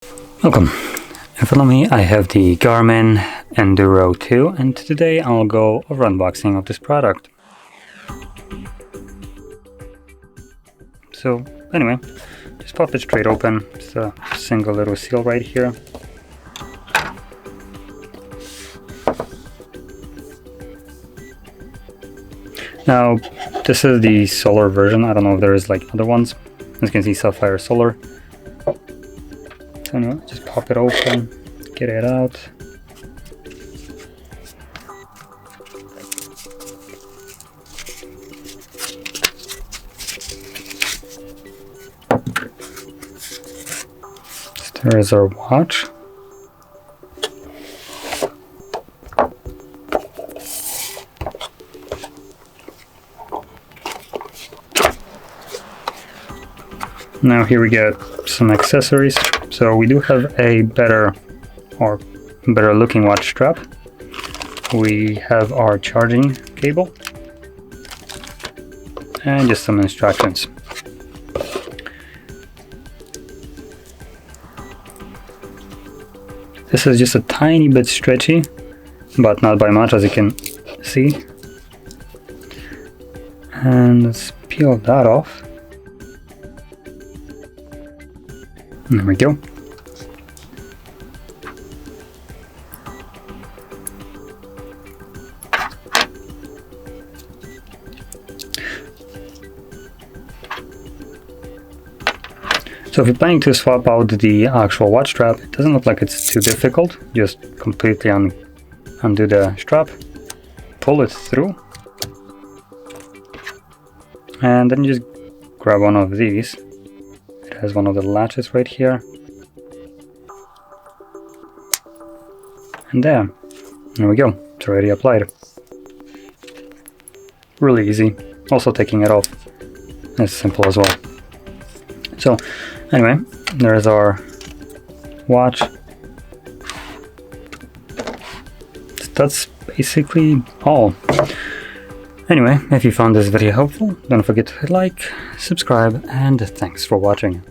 Welcome. In front of me I have the Garmin Enduro 2 and today I'll go over unboxing of this product. So anyway, just pop it straight open. It's a single little seal right here. Now this is the solar version. I don't know if there is like other ones. As you can see, sapphire solar. So anyway, just pop it open, get it out. There is our watch. Now here we get some accessories. So we do have a better looking watch strap. We have our charging cable and just some instructions. This is just a tiny bit stretchy, but not by much, as you can see. And let's peel that off. There we go. So if you're planning to swap out the actual watch strap, it doesn't look like it's too difficult. Just completely undo the strap, pull it through, and then you just grab one of these. It has one of the latches right here. And there we go. It's already applied. Really easy. Also taking it off is simple as well. So anyway, there's our watch. That's basically all. Anyway, if you found this video helpful, don't forget to hit like, subscribe, and thanks for watching.